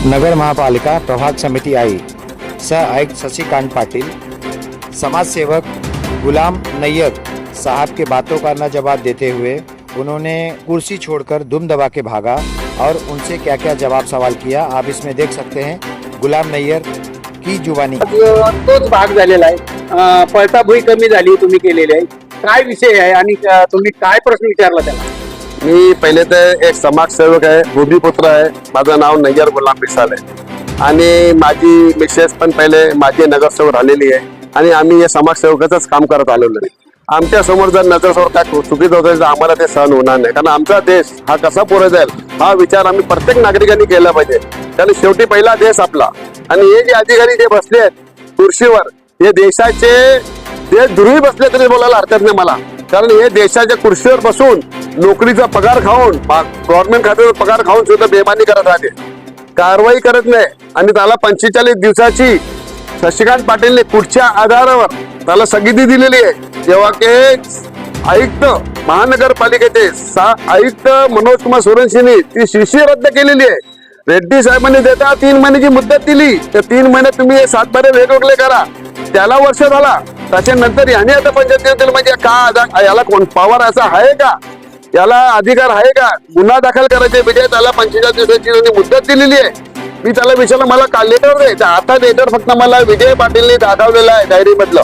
नगर महापालिका प्रभाग समिति आई। सह आयुक्त शशिकांत पाटिल, समाज सेवक गुलाम नैयर साहब के बातों का न जवाब देते हुए उन्होंने कुर्सी छोड़कर दुम दबा के भागा और उनसे क्या क्या जवाब सवाल किया, आप इसमें देख सकते हैं गुलाम नैयर की जुबानी। तोच भाग झालेला आहे। पळताभुई कमी झाली तुम्ही केलेली आहे, काय विषय आहे आणि तुम्ही काय प्रश्न विचारला त्याला? मी पहिले तर एक समाजसेवक आहे, भूमिपुत्र आहे, माझं नाव नैयर गुलाम मिसाल आहे आणि माझी मिसेस पण पहिले माझी नगरसेवक राहिलेली आहे आणि आम्ही हे समाजसेवकाचंच काम करत आलेलो आहे। आमच्या समोर जर नजरसमोर काय चुकीचं होतं तर आम्हाला ते सहन होणार नाही, कारण आमचा देश हा कसा पुढे जाईल हा विचार आम्ही प्रत्येक नागरिकांनी केला पाहिजे। कारण शेवटी पहिला देश आपला आणि हे जे अधिकारी जे बसले आहेत खुर्शीवर हे देशाचे देशद्रोही बसले तरी बोलायला हरकत नाही मला, कारण हे देशाच्या खुर्शीवर बसून नोकरीचा पगार खाऊन गव्हर्नमेंट खात्याचा पगार खाऊन सुद्धा बेमानी करत राहते, कारवाई करत नाही आणि त्याला 45 दिवसाची शशिकांत पाटीलने कुठच्या आधारावर त्याला स्थगिती दिलेली आहे, जेव्हा की आयुक्त महानगरपालिकेचे आयुक्त मनोज कुमार सोरेंशीने ती शिष्य रद्द केलेली आहे। रेड्डी साहेबांनी देता 3 महिन्याची मुदत दिली, तर 3 महिने तुम्ही हे 7 बारे वेगवेगळे करा, त्याला वर्ष झाला, त्याच्यानंतर याने आता पंचायत म्हणजे का याला कोण पॉवर असा आहे का, याला अधिकार आहे का गुन्हा दाखल करायचे विजय त्याला 45 दिवसाची मुदत दिलेली आहे। मी त्याला विचारलं मला का लेटर दे, आता लेटर फक्त मला विजय पाटीलने दाखवलेलं आहे डायरी मधलं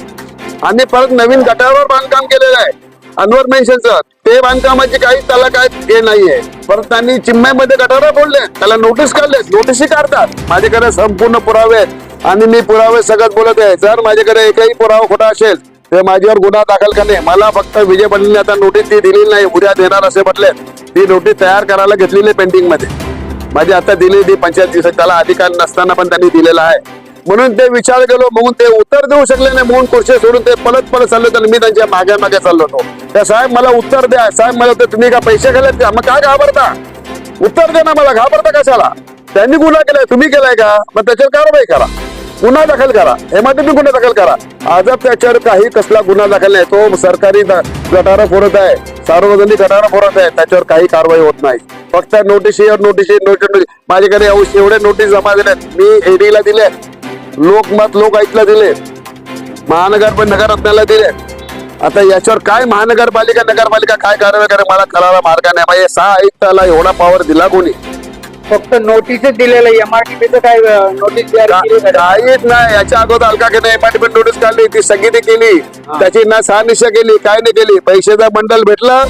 आणि परत नवीन गटारावर बांधकाम केलेलं आहे अनवर मेन्शनचं, ते बांधकामाची काही त्याला काय हे नाहीये। परत त्यांनी चिन्मयमध्ये गटारा बोलले, त्याला नोटीस काढले, नोटीसही काढतात। माझ्याकडे संपूर्ण पुरावे आहेत आणि मी पुरावे सगळं बोलत आहे, जर माझ्याकडे एकही पुरावा खोटा असेल तर माझ्यावर गुन्हा दाखल करणे। मला फक्त विजय पाटीलने आता नोटीस ती दिलेली नाही, उद्या देणार असे म्हटले, ती नोटीस तयार करायला घेतलेली पेंडिंग मध्ये माझी आता दिलेली 45 दिवस, त्याला अधिकार नसताना पण त्यांनी दिलेला आहे। म्हणून ते विचार केलो, म्हणून ते उत्तर देऊ शकले नाही, म्हणून खुर्ची सोडून ते पळत चालले, तर मी त्यांच्या मागे मागे चाललो होतो। त्या साहेब मला उत्तर द्या, साहेब मला तुम्ही का पैसे खाल्लेत का, मग काय घाबरता, उत्तर द्या ना, मला घाबरता कशाला, त्यांनी गुन्हा केलाय तुम्ही केलाय का, मग त्याच्यावर कारवाई करा, गुन्हा दाखल करा, एमआयडीपी गुन्हा दाखल करा। अजब त्याच्यावर काही कसला गुन्हा दाखल नाही, तो सरकारी गटारा फोडत आहे, सार्वजनिक गटारा फोडत आहे, त्याच्यावर काही कारवाई होत नाही, फक्त नोटीसवर नोटीस। माझ्याकडे एवढे नोटीस जमा दिलेत, मी एडीला दिले, लोकमत लोक ऐकला दिले, महानगर पण नगररत्नाला दिले। आता याच्यावर काय नगरपालिका काय कारवाई करे मला कळायला मार्ग नाही पाहिजे। 6 आयुक्ताला एवढा पॉवर दिला कोणी, फक्त नोटीस दिलेलं एमआरटीपीचं काय नोटीस काहीच नाही। याच्या अगोदर अलकाने एमआरटीपी नोटीस काढली, ती स्थगिती केली, त्याची ना शहानिशा केली, काय नाही केली, पैशाचा बंडल भेटला,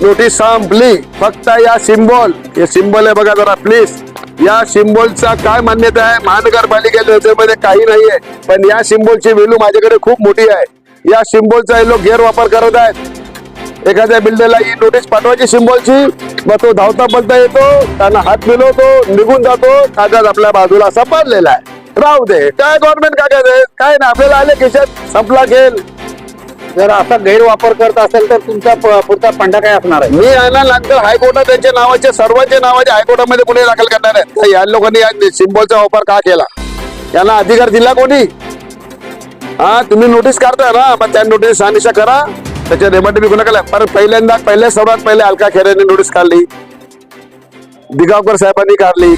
नोटीस संपली। फक्त या सिम्बॉल, हे सिम्बॉल आहे बघा जरा प्लीज, या सिम्बॉलचा काय मान्यता आहे महानगरपालिकेमध्ये काही नाहीये, पण या सिम्बॉलची व्हॅल्यू माझ्याकडे खूप मोठी आहे। या सिम्बॉलचा हे लोक गैरवापर करत आहेत। एखाद्या बिल्डरला ही नोटीस पाठवायची सिम्बॉलची, मग तो धावता पडता येतो, त्यांना हात मिळवतो, निघून जातो, कागद आपल्या बाजूला सापडलेला आहे, राहू दे, काय गव्हर्नमेंट कागद आहे, काय ना आपल्याला आले खिशात, संपला खेळ। जर असा गैरवापर करत असेल तर तुमचा पुढचा फंडा काय असणार आहे? मी यांना लागतं हायकोर्टात त्यांच्या नावाचे सर्वांचे नावाचे हायकोर्टामध्ये गुन्हे दाखल करणार आहे। तर या लोकांनी या सिम्बॉलचा वापर का केला, यांना अधिकार दिला कोणी? हा तुम्ही नोटीस काढता ना, मग त्या नोटीस शहानिशा करा, त्याच्या एमआरटीपी गुन्हा केला। पण सर्वात पहिले अलका खेरेने नोटीस काढली, दिगावकर साहेबांनी काढली,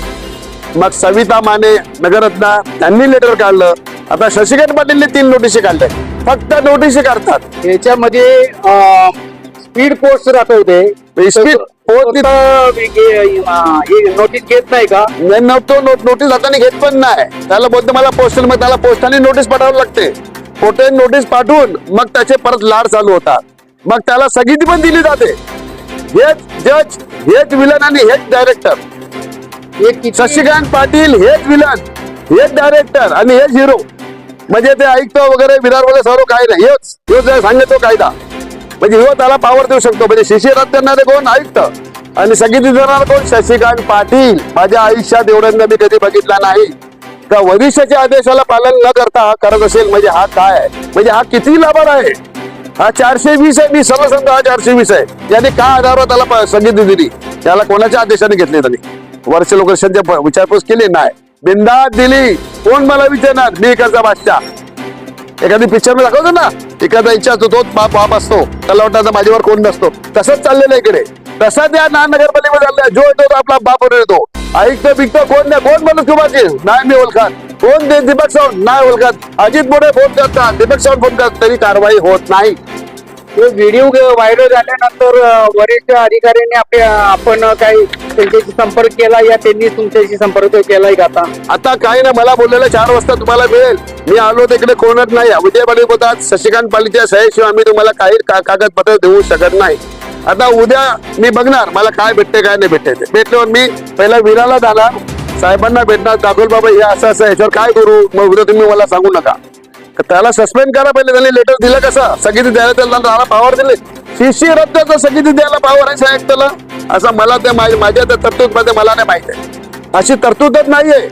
मग सविता माने नगररत्ना त्यांनी लेटर काढलं, आता शशिकांत पाटीलने 3 नोटीस काढल्या, फक्त नोटीस काढतात। याच्यामध्ये स्पीड पोस्ट राहते, स्पीड पोस्ट नोटीस घेत नाही का? नोटीस हाताने घेत पण नाही, त्याला बोलतो मला पोस्टल, मग त्याला पोस्टाने नोटीस पाठवावी लागते, पोटे नोटीस पाठवून मग त्याचे परत लाड चालू होतात, मग त्याला स्थगिती पण दिली जाते। हेच जज, हेच विलन आणि हेच डायरेक्टर, शशिकांत पाटील हेच विलन, हेच डायरेक्टर आणि हेच हिरो, म्हणजे ते आयुक्त वगैरे विरार वगैरे सर्व काही नाही, हेच सांगतो कायदा, म्हणजे हो त्याला पॉवर देऊ शकतो। म्हणजे शिष्य रद्द करणारे कोण? आयुक्त, आणि स्थगिती देणार कोण? शशिकांत पाटील। माझ्या आयुष्यात एवढ्यांदा मी कधी बघितला नाही का वरिष्ठाच्या आदेशाला पालन न करता हा करत असेल, म्हणजे हा काय आहे, म्हणजे हा किती लाभार आहे, हा 420 आहे, मी सर्व सांगतो हा 420 आहे, याने का आधारावर त्याला स्थगिती दिली, त्याला कोणाच्या आदेशाने घेतली त्यांनी? वर्ष लोकांच्या विचारपूस केली नाही, बिंदात दिली, कोण मला विचारणार, मी इकडचा बादशाह, एखादी पिक्चर मध्ये दाखवतो ना, एखादा इच्छा असतो तोच बाप असतो, त्याला वाटतं आता माझ्यावर कोण नसतो. तसंच चाललेलं आहे इकडे. तसा त्या महानगरपालिकेमध्ये चाललाय, जो येतो तो आपला बाप येतो. ऐकतो बिकतो कोण नाही, कोण म्हणून तुम्हाला नाही मी ओळखत, कोण ते दीपक सावंत नाही ओळखत. अजित मोरे फोन करतात, दीपक सावंत फोन करतात, तरी कारवाई होत नाही. तो व्हिडिओ व्हायरल झाल्यानंतर वरिष्ठ अधिकाऱ्यांनी आपण काही त्यांच्याशी संपर्क केला या त्यांनी तुमच्याशी संपर्क केलाय का आता? आता काही ना, मला बोललेलं 4 वाजता तुम्हाला मिळेल. मी आलो तिकडे कोणच नाही. उद्या पाटील बोलतात शशिकांत पाटीलच्या सह्याशिवाय आम्ही तुम्हाला काही कागदपत्र देऊ शकत नाही. आता उद्या मी बघणार मला काय भेटते काय नाही भेटते. ते भेटल्यावर मी पहिला विराला जाणार, साहेबांना भेटणार, दाखल बाबा हे असं असं याच्यावर काय करू, मग उद्या तुम्ही मला सांगू नका. त्याला सस्पेंड करा पहिले. त्यांनी लेटर दिलं कसं, स्थगिती द्यायला त्याला पावर दिले. शिशी रद्दचं स्थगिती द्यायला पावर आहे साहेब त्याला. असं मला ते माझ्या तरतूद मध्ये मला नाही माहिती आहे. अशी तरतूदच नाहीये.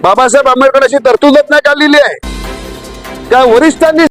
बाबासाहेब आंबेडकर अशी तरतूदच नाही काढलेली आहे. त्या वरिष्ठांनी